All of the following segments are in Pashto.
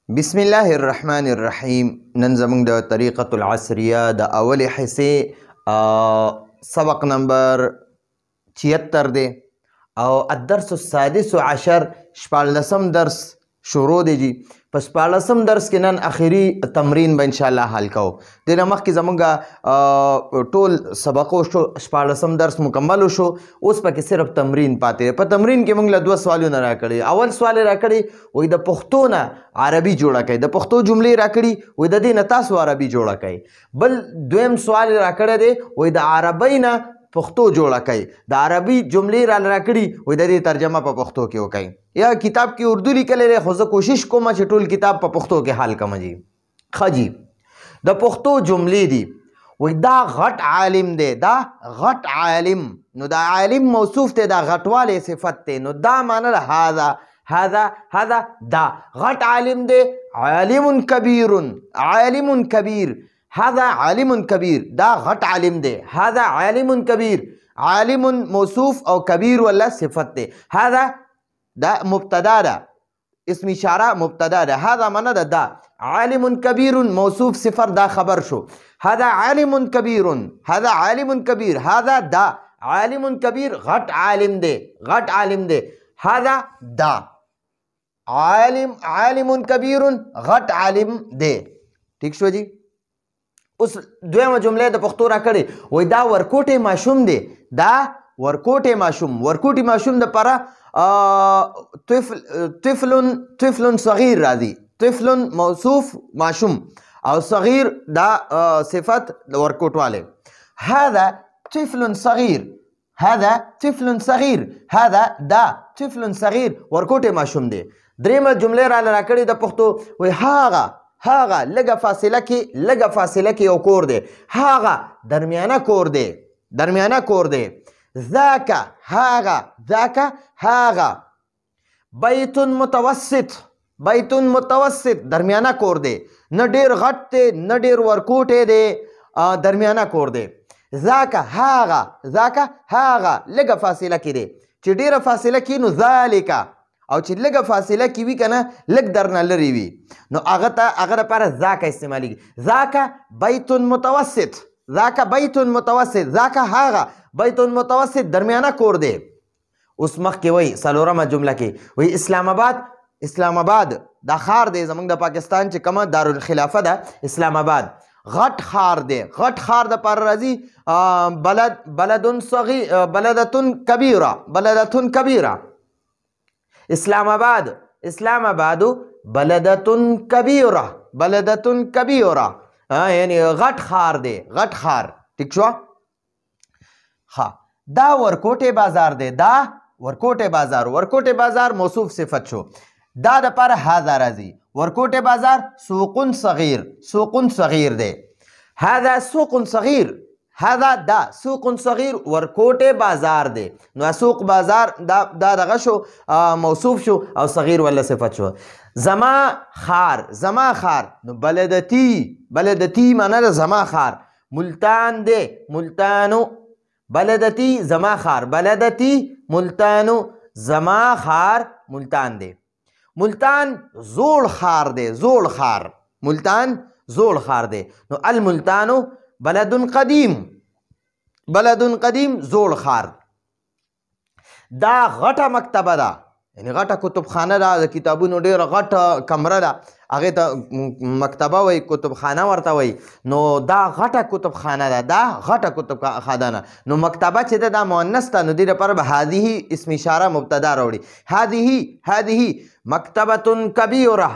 بسم الله الرحمن الرحیم. نن زموږ د طریقة العصریه د اولې حصې سبق نمبر 76 دی او الدرس السادس عشر شپاړلسم درس شروع دی جی. په شپاړلسم درس کې نن اخري تمرین به انشاءالله حل کوو. دې نه مخکې زموږ ټول سبق وشو، شپاړلسم درس مکمل وشو، اوس پکې صرف تمرین پاتې دی. په تمرین کې موږ له دوه سوالونه راکړي. اول سوال یې راکړی وایي د پښتو نه عربي جوړه کړئ، د پښتو جملې راکړي وایي د دې نه تاسو عربي جوړه کړئ. بل دویم سوال یې راکړی دی وایي د عربۍ نه پښتو جوړه کړئ، د عربي جملې راکړي وایي د دې ترجمه په پښتو کې وکړئ. یا کتاب کې اردو لیکلی دی خو زه کوشش کوم چې ټول کتاب په پښتو کې حل کړم جي. ښه جي، د پښتو جملې دي وایي دا غټ عالم دی، دا غټ عالم. نو دا عالم موصوف دی، دا غټوالی صفت دی. نو دا معنی ده هذا دا غټ عالم دی. عالم کبیر، عالم کبیر، هذا عالم کبیر، دا غټ عالم دی. هذا عالم کبیر، عالم موصوف او کبیر ولا صفت دی. هذا دا مبتدا ده، اسم اشاره مبتدا ده. هذا معنی ده دا عالم کبیر موصوف صفر، دا خبر شو. هذا عالم کبیر، هذا عالم کبیر، هذا دا عالم کبیر غټ عالم دی، غټ عالم دی. هذا دا عالم کبیر غټ عالم دی. ٹھیک شو جی. اوس دویمه جمله د پښتو راکړې وایي دا ورکوټی ماشوم دی، دا ورکوټی ماشوم. ورکوټی ماشوم دپاره طفل صغیر راځي. طفل موصوف ماشوم او صغیر دا صفت د ورکوټوالی. هذا طفل صغیر، هذا طفل صغیر، هذا دا طفل صغیر ورکوټی ماشوم دی. درېیمه جمله راکړې د پښتو وایي هغه لږه فاصله کې یو کور دی. هغه درمیانه کور دی، درمیانه کور دی. ذاک هغه بیت متوسط، بیت متوسط درمیانه کور دی. نه ډیر غټ دی نه ډیر ورکوټی دی، درمیانه کور دی. ذاک هغه لږه فاصله کې دی. چې ډیره فاصله کې نو ذالک، او چې لږه فاصله کې وي که نه لږ درنه لرې وي نو هغه دپاره ذاک استعمالیږي. ذاک بیت متوسط، ذاک بیت متوسط، ذاک هغه بیت متوسط درمیانه کور دی. اوس مخکې وایي څلورمه جمله کې وایي اسلام آباد دا ښار دی زموږ د پاکستان چې کومه دارالخلافه ده اسلام آباد. غټ ښار دی، غټ ښار دپاره راځي بلدتن کبیره. اسلام آباد بلدتن کبیره، یعنی غټ ښار دی، غټ ښار. ٹھیک شو. ها دا ورکوټی بازار دی، دا ورکوټی بازار. ورکوټی بازار موصوف صفت شو. دا دپاره هذا راځي. ورکوټی بازار سوق صغیر دی. هذا سوق صغیر، هذا دا سوق صغیر ورکوټی بازار دی. نو سوق بازار دا دغه شو موصوف شو او صغیر ولا صفت شو. زما خار نو بلدتی معنی ده زما خار. ملتان دی، ملتانو بلدتی زما خار، بلدتی ملتانو زما خار ملتان دی. ملتان زوړ خار دی، زوړ خار. ملتان زوړ خار دی. نو الملتانو بلد قدیم زوړ خار. دا غټه مکتبه ده، یعنی غټه کتابخانه ده، د کتابونو ډېره غټه کمره ده، هغې ته مکتبه وایي، کتابخانه ورته وایي. نو دا غټه کتابخانه ده، دا غټه کتابخانه ده. نو مکتبه چې ده دا مؤنث ده، نو دې لپاره به هذه اسم اشاره مبتدا راوړي. هذه مکتبة کبیرة،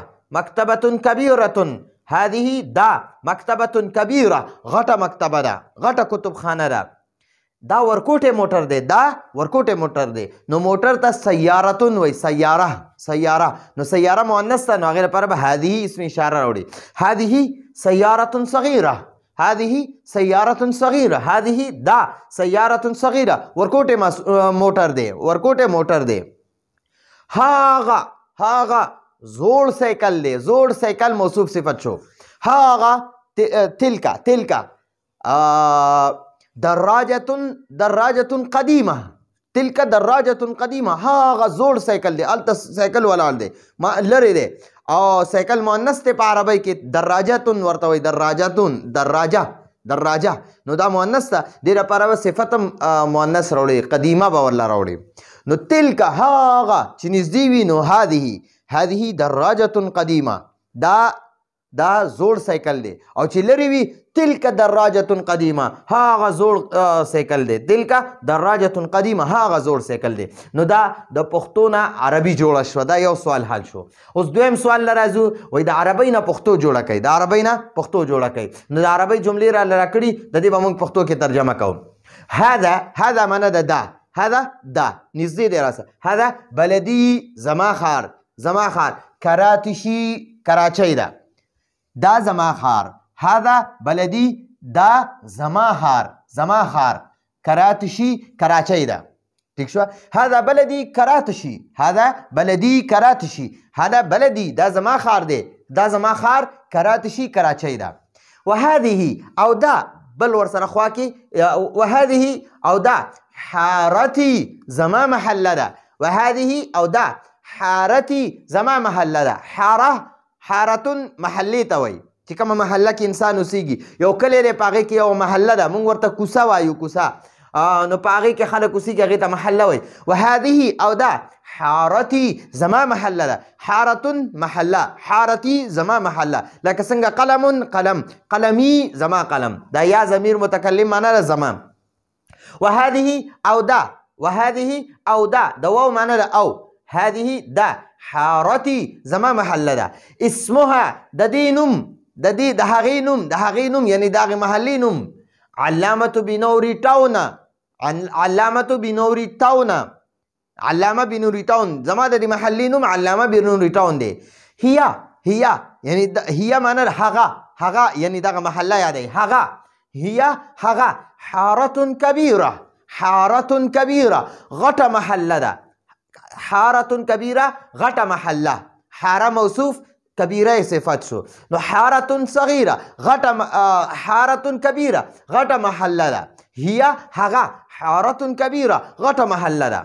هذه دا مکتبة کبیره غټه مکتبه ده، غټه کتابخانه ده. دا ورکوټی موټر دی، دا ورکوټی موټر دی. نو موټر ته سیارتون وایي، سیاره. نو سیاره مؤنث ده، نو هغې لپاره به هذه اسم اشاره راوړي. هذه سیارة صغیره، هذه سیارة صغیره، هذه دا سیارة صغیره ورکوټی موټر دی، ورکوټی موټر دی. هاغه زوړ سایکل دی، زوړ سایکل موصوف صفت شو. هاغه تلکا دراجة قدیمه، تلک دراجة قدیمه. هاغه زوړ سایکل دی، هلته سایکل ولاړ دی، لرې دی. او سایکل مؤنث ته په عربی کې دراجتون ورته وایي دراجتون دراجه نو دا مؤنث ته دې لپاره به صفت مؤنث راوړي قدیمه به ورله راوړي نو تلک هغه چې نږدې وي نو هذه دراجة قدیمه دا زوړ سایکل دی او چې لرې وي تلک دراجة قدیمه هغه زوړ سایکل دی تلک دراجة قدیمه هغه زوړ سایکل دی نو دا د پښتو نه عربي جوړه شوه دا یو سوال حل شو اوس دویم سوال له راځو وایي د عربۍ نه پښتو جوړه کوي د عربۍ نه پښتو جوړه کوي نو د عربۍ جملې را کړي د دې به موږ پښتو کې ترجمه کوو هذا معنی د دا هذا دا نږدې دی راسه هذا بلدي زما خار کراتشي کراچۍ ده دا زما خار هذا بلدي دا زما خار کراتشي کراچۍ ده ٹھیک شو هذا بلدي کراتشي هذا بلدي دا زما خار دی دا زما خار کراتشي کراچۍ ده وهذه او دا بل ورسره خوا کې وهذه او دا حارتي زما محله ده وهذه او دا حارتي زما محله ده حارتون محلې ته وایي چې کومه محله کې انسان اوسېږي یو کلی دی په هغې کې یو محله ده موږ ورته کوڅه وایو کوڅه نو په هغې کې خلک اوسېږي هغې ته محله وایي وهذه او دا حارتي زما محله ده حارتون محله حارتي زما محله لکه څنګه قلم قلمي زما قلم دا یا ضمیر متکلم معنی ده زما وهذه او دا د واو معنی ده او هذه دا حارتي زما محله ده اسمها د دې نوم د هغې نوم یعنی د هغې محلې نوم علامة بنوري ټاون زما د دې محلې نوم علامه بنوري ټاون دی هي یعنی هي معنی هغه یعنی دغه محله یادوي هغه حارة کبیره غټه محله ده حارة کبیره غټه محله حاره موصوف کبیره صفت شو نو حارة صغیره حارة کبیره غټه محله ده هي هغه حارة کبیره غټه محله ده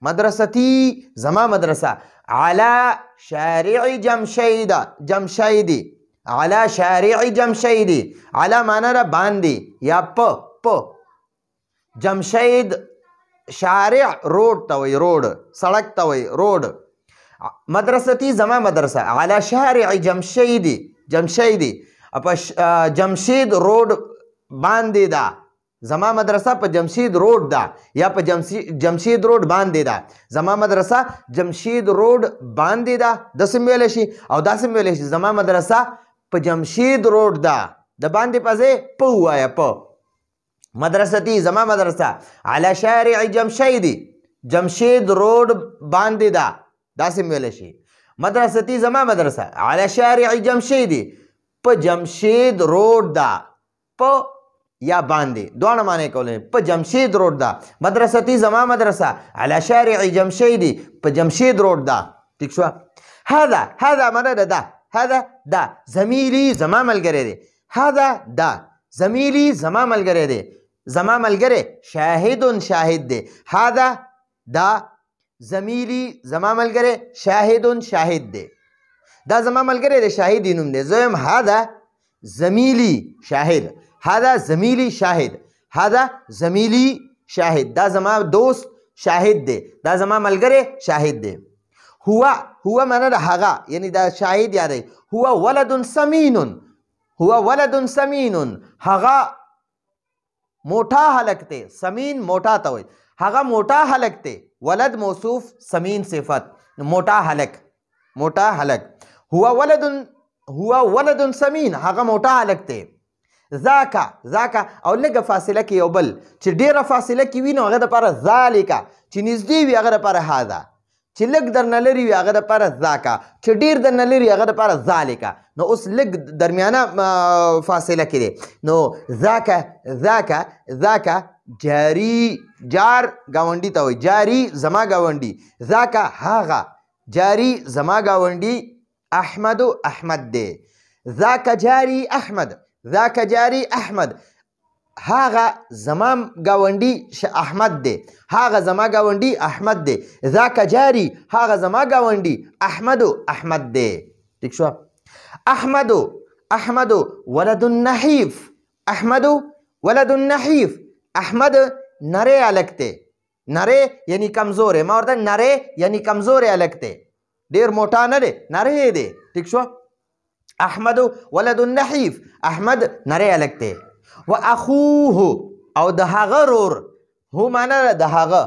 مدرستي زما مدرسه على شارع جمشيدي على شارع جمشيدي على معنی را باندې یا په جمشید شارع روډ ته وایي روډ سړک ته وایي روډ مدرستي زما مدرسه على شارع جمشيدي په جمشید روډ باندې ده زما مدرسه په جمشید روډ ده یا په جمشید روډ باندې ده زما مدرسه جمشید روډ باندې ده داسې ویلی شي او داسې ویلی شي زما مدرسه په جمشید روډ ده د باندې په ځای په ووایه په مدرستي زما مدرسه على شارع جمشید روډ باندې ده داسې ویلی شي مدرستي زما مدرسه على شارع جمشيدي په جمشید روډ ده په یا باندې دواړه معنی کولی په جمشید روډ ده مدرستي زما مدرسه على شارع جمشيدي په جمشید روډ ده ٹھیک شو هذا معنی ده هذا دا زميلي زما ملګری دی هذا دا زميلي زما ملګری دی زما ملګری شاهد دی هذا دا زميلي زما ملګری شاهد دی دا زما ملګری دی شاهد نوم دی زویم هذا زميلي شاهد هذا زميلي شاهد دا زما دوست شاهد دی دا زما ملګری شاهد دی هو معنی ده هغه یعنی دا شاهد یادی هو ولد سمین هغه موټا هلک دی سمین موټا ته وایي هغه موټا هلک دی ولد موصوف سمین صفت موټا هلک هو ولد سمین هغه موټا هلک دی ذاک او لږه فاصله کې یو بل چې ډیره فاصله کې وي نو هغه دپاره ذالک چې نږدې وي هغه دپاره هذا چې لږ درنه لرې وي هغه دپاره ذاکه چې ډېر درنه لرې هغه دپاره ذالکه نو اوس لږ درمیانه فاصله کې دی نو ذاکه جار ګاونډي ته وایي جاري زما ګاونډي ذاکه هغه جاري زما ګاونډي احمد دی ذاکه جاري احمد هاغه زما ګاونډي احمد دی، هاغه زما ګاونډي احمد دی. ذاک جاری، هاغه زما ګاونډي احمد دی. ٹھیک شو. احمد ولد النحیف، احمد ولد النحیف، احمد نری الک دی. نری یعنی کمزور، ما ورته نری یعنی کمزور الک دی، ډیر موټا نه دی، نری دی. ٹھیک شو. احمد ولد النحیف، احمد نری الک دی. واخوه او د هغه رور، هو معنا د هغه،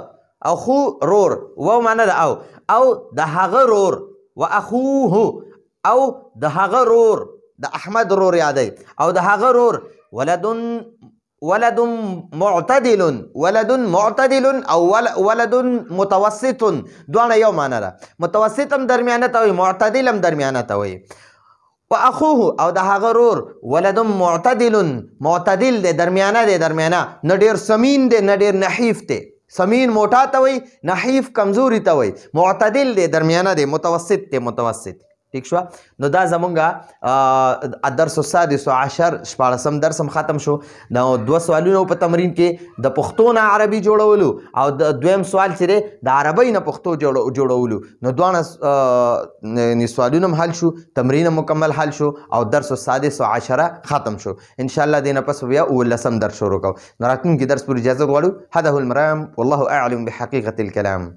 او خو رور، و معنا د او د هغه رور. واخوه او د هغه رور، د احمد رور یادی، او د هغه رور. ولد معتدل، ولد معتدل او ولد متوسط، دواړه یو معنا ده. متوسط هم درمیانه ته وایي، معتدل هم درمیانه ته وایي. واخوه او د هغه رور ولد معتدل، معتدل دی، درمیانه دی، درمیانه، نه ډیر سمین دی نه ډیر نحیف دی. سمین موټا ته وایي، نحیف کمزوري ته وایي. معتدل دی، درمیانه دی، متوسط دی، متوسط. ٹھیک شو. نو دا زمونږه الدرس السادس عشر، شپاړسم درس هم ختم شو. نو 2 سوالونه په تمرین کې د پښتو نه عربي جوړولو، او د دویم سوال چې دی د عربۍ نه پښتو جوړولو. نو دواړه سوالونه هم حل شو، تمرین مکمل حل شو، او درس السادس عشر ختم شو. ان شاء الله دینه پس بیا 19م درس شروع کوو. نو راتلونکي درس پورې اجازه غواړو. هذا هو المرام والله اعلم بحقیقة الكلام.